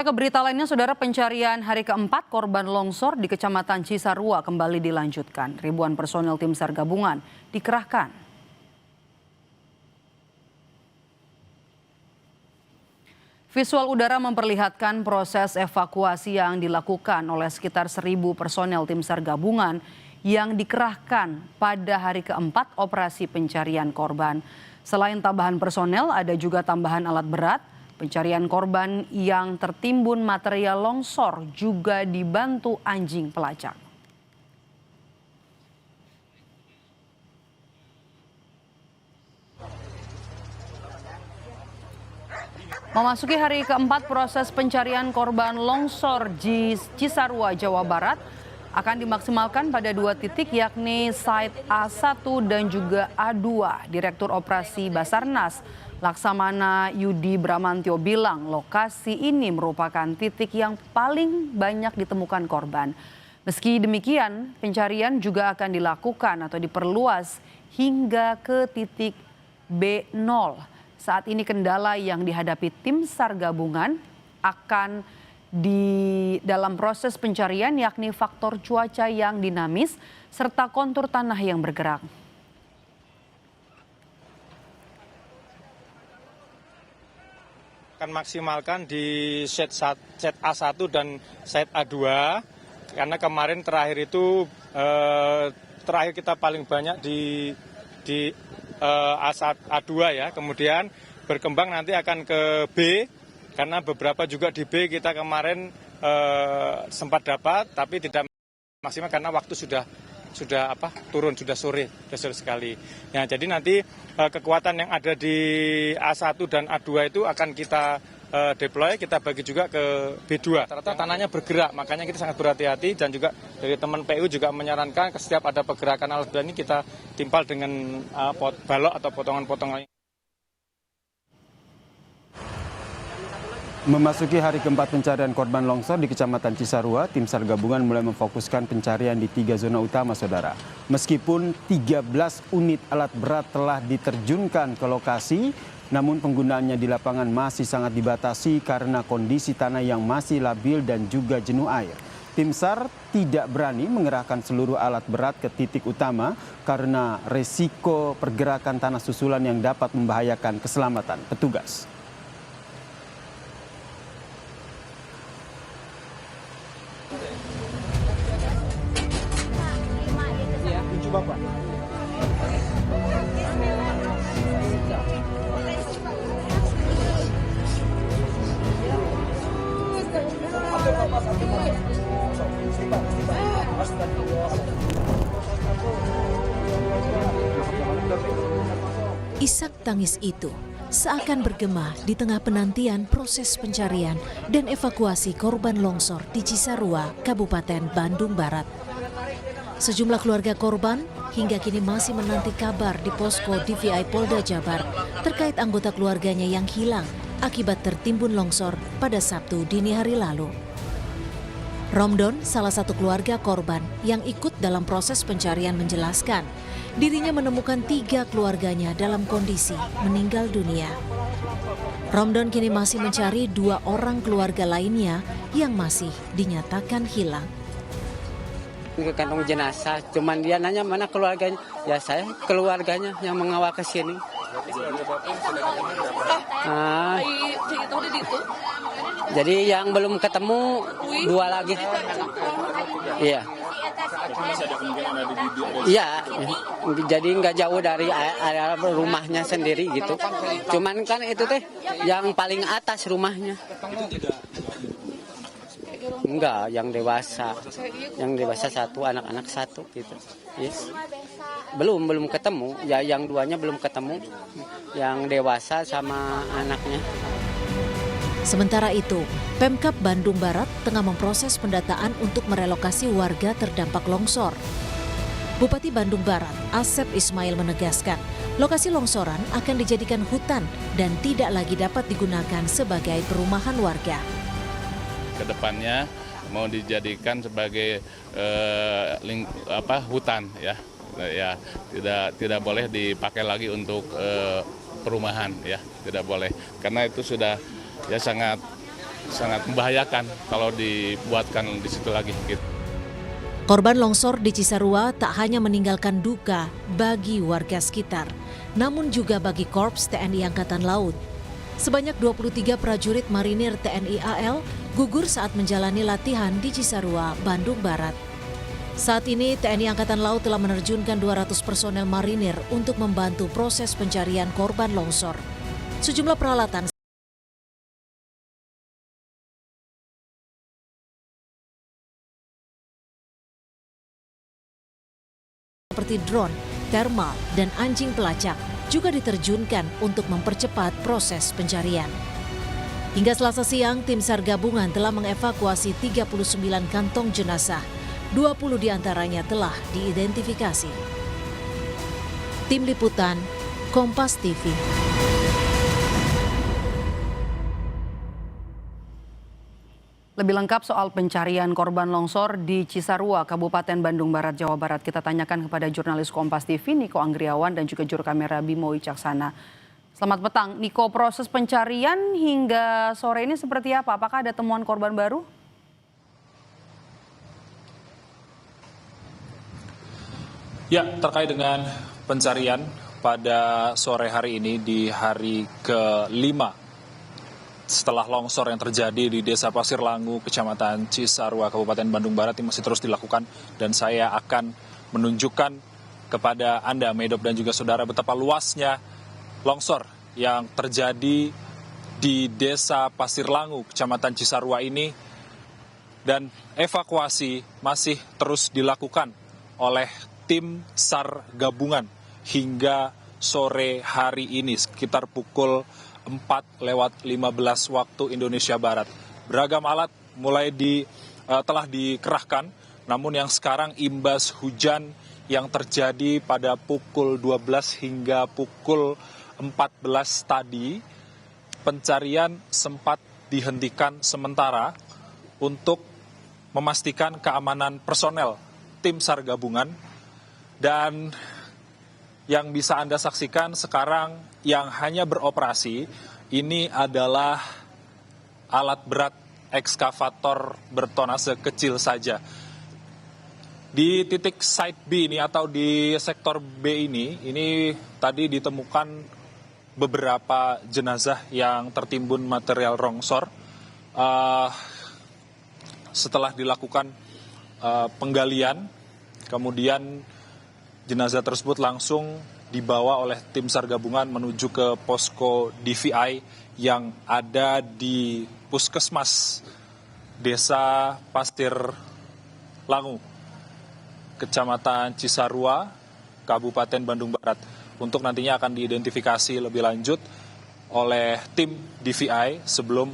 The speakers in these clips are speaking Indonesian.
Ke berita lainnya, saudara, pencarian hari keempat korban longsor di Kecamatan Cisarua kembali dilanjutkan. Ribuan personel tim SAR gabungan dikerahkan. Visual udara memperlihatkan proses evakuasi yang dilakukan oleh sekitar 1.000 personel tim SAR gabungan yang dikerahkan pada hari keempat operasi pencarian korban. Selain tambahan personel, ada juga tambahan alat berat. Pencarian korban yang tertimbun material longsor juga dibantu anjing pelacak. Memasuki hari keempat proses pencarian korban longsor di Cisarua, Jawa Barat akan dimaksimalkan pada 2 titik, yakni Site A1 dan juga A2. Direktur Operasi Basarnas Laksamana Yudi Bramantyo bilang lokasi ini merupakan titik yang paling banyak ditemukan korban. Meski demikian, pencarian juga akan dilakukan atau diperluas hingga ke titik B0. Saat ini kendala yang dihadapi tim SAR gabungan akan dalam proses pencarian, yakni faktor cuaca yang dinamis serta kontur tanah yang bergerak. Akan maksimalkan di set A1 dan set A2 karena kemarin terakhir itu terakhir kita paling banyak di A2 ya, kemudian berkembang nanti akan ke B karena beberapa juga di B kita kemarin sempat dapat tapi tidak maksimal karena waktu sudah turun, sudah sore sekali. Ya, jadi nanti kekuatan yang ada di A1 dan A2 itu akan kita deploy, kita bagi juga ke B2. Ternyata tanahnya bergerak, makanya kita sangat berhati-hati dan juga dari teman PU juga menyarankan setiap ada pergerakan alat berat ini kita timpal dengan balok atau potongan-potongan. Memasuki hari keempat pencarian korban longsor di Kecamatan Cisarua, tim SAR gabungan mulai memfokuskan pencarian di 3 zona utama, saudara. Meskipun 13 unit alat berat telah diterjunkan ke lokasi, namun penggunaannya di lapangan masih sangat dibatasi karena kondisi tanah yang masih labil dan juga jenuh air. Tim SAR tidak berani mengerahkan seluruh alat berat ke titik utama karena resiko pergerakan tanah susulan yang dapat membahayakan keselamatan petugas. Bapak. Isak tangis itu seakan bergema di tengah penantian proses pencarian dan evakuasi korban longsor di Cisarua, Kabupaten Bandung Barat. Sejumlah keluarga korban hingga kini masih menanti kabar di posko DVI Polda Jabar terkait anggota keluarganya yang hilang akibat tertimbun longsor pada Sabtu dini hari lalu. Romdon, salah satu keluarga korban yang ikut dalam proses pencarian, menjelaskan dirinya menemukan 3 keluarganya dalam kondisi meninggal dunia. Romdon kini masih mencari 2 orang keluarga lainnya yang masih dinyatakan hilang. Ke kantong jenazah, cuman dia nanya mana keluarganya. Ya saya keluarganya yang mengawal ke sini. Jadi yang belum ketemu 2 lagi. Iya. Iya, jadi nggak jauh dari area rumahnya sendiri gitu. Cuman kan itu teh yang paling atas rumahnya. Enggak, yang dewasa. Yang dewasa 1, anak-anak 1 gitu. Yes. Belum ketemu. Ya yang 2-nya belum ketemu. Yang dewasa sama anaknya. Sementara itu, Pemkab Bandung Barat tengah memproses pendataan untuk merelokasi warga terdampak longsor. Bupati Bandung Barat, Asep Ismail, menegaskan lokasi longsoran akan dijadikan hutan dan tidak lagi dapat digunakan sebagai perumahan warga. Kedepannya mau dijadikan sebagai hutan ya, tidak boleh dipakai lagi untuk perumahan ya, tidak boleh karena itu sudah ya sangat sangat membahayakan kalau dibuatkan di situ lagi. Gitu. Korban longsor di Cisarua tak hanya meninggalkan duka bagi warga sekitar, namun juga bagi Korps TNI Angkatan Laut. Sebanyak 23 prajurit marinir TNI AL gugur saat menjalani latihan di Cisarua, Bandung Barat. Saat ini TNI Angkatan Laut telah menerjunkan 200 personel marinir untuk membantu proses pencarian korban longsor. Sejumlah peralatan seperti drone, thermal, dan anjing pelacak juga diterjunkan untuk mempercepat proses pencarian. Hingga Selasa siang, tim SAR gabungan telah mengevakuasi 39 kantong jenazah. 20 diantaranya telah diidentifikasi. Tim Liputan, Kompas TV. Lebih lengkap soal pencarian korban longsor di Cisarua, Kabupaten Bandung Barat, Jawa Barat, kita tanyakan kepada jurnalis Kompas TV, Niko Anggriawan, dan juga juru kamera Bimo Wicaksana. Selamat petang, Niko. Proses pencarian hingga sore ini seperti apa? Apakah ada temuan korban baru? Ya, terkait dengan pencarian pada sore hari ini di hari ke-5 setelah longsor yang terjadi di Desa Pasir Langu, Kecamatan Cisarua, Kabupaten Bandung Barat ini masih terus dilakukan, dan saya akan menunjukkan kepada Anda, Medop dan juga saudara, betapa luasnya longsor yang terjadi di Desa Pasir Langu, Kecamatan Cisarua ini, dan evakuasi masih terus dilakukan oleh tim SAR gabungan hingga sore hari ini sekitar pukul 4:15 waktu Indonesia Barat. Beragam alat telah dikerahkan, namun yang sekarang imbas hujan yang terjadi pada pukul 12 hingga pukul 14 tadi, pencarian sempat dihentikan sementara untuk memastikan keamanan personel tim SAR gabungan. Dan yang bisa Anda saksikan sekarang yang hanya beroperasi ini adalah alat berat ekskavator bertonase kecil saja. Di titik site B ini atau di sektor B ini tadi ditemukan beberapa jenazah yang tertimbun material longsor. Setelah dilakukan penggalian, kemudian jenazah tersebut langsung dibawa oleh tim SAR gabungan menuju ke posko DVI yang ada di Puskesmas Desa Pasir Langu, Kecamatan Cisarua, Kabupaten Bandung Barat, untuk nantinya akan diidentifikasi lebih lanjut oleh tim DVI sebelum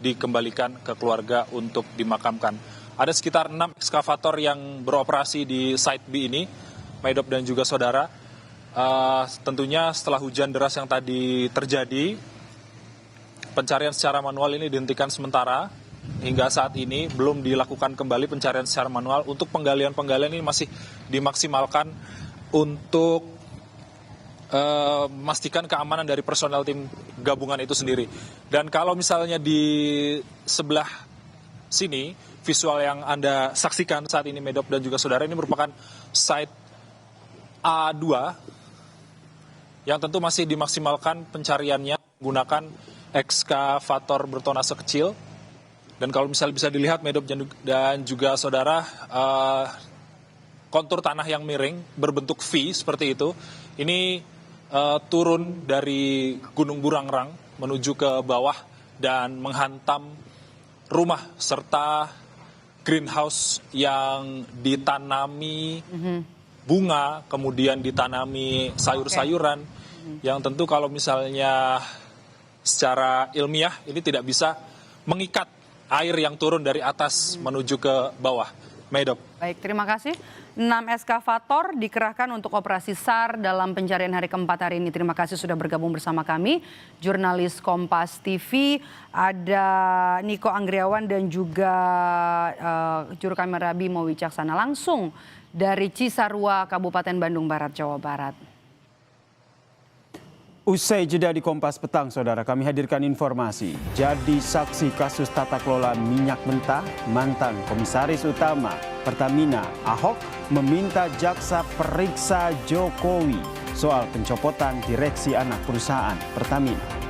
dikembalikan ke keluarga untuk dimakamkan. Ada sekitar 6 ekskavator yang beroperasi di site B ini, Medop dan juga saudara. Tentunya setelah hujan deras yang tadi terjadi, pencarian secara manual ini dihentikan sementara. Hingga saat ini belum dilakukan kembali pencarian secara manual. Untuk penggalian-penggalian ini masih dimaksimalkan untuk memastikan keamanan dari personel tim gabungan itu sendiri. Dan kalau misalnya di sebelah sini, visual yang Anda saksikan saat ini, Medop dan juga saudara, ini merupakan site A2 yang tentu masih dimaksimalkan pencariannya menggunakan ekskavator bertonase kecil. Dan kalau misalnya bisa dilihat, Medop dan juga saudara, kontur tanah yang miring berbentuk V seperti itu, ini turun dari Gunung Burangrang menuju ke bawah dan menghantam rumah serta greenhouse yang ditanami bunga, kemudian ditanami sayur-sayuran, yang tentu kalau misalnya secara ilmiah ini tidak bisa mengikat air yang turun dari atas menuju ke bawah. Medop. Baik, terima kasih. 6 eskavator dikerahkan untuk operasi SAR dalam pencarian hari keempat hari ini. Terima kasih sudah bergabung bersama kami, jurnalis Kompas TV, ada Niko Anggriawan dan juga juru kamera Bimo Wicaksana langsung dari Cisarua, Kabupaten Bandung Barat, Jawa Barat. Usai jeda di Kompas Petang, saudara, kami hadirkan informasi. Jadi saksi kasus tata kelola minyak mentah, mantan Komisaris Utama Pertamina Ahok meminta jaksa periksa Jokowi soal pencopotan direksi anak perusahaan Pertamina.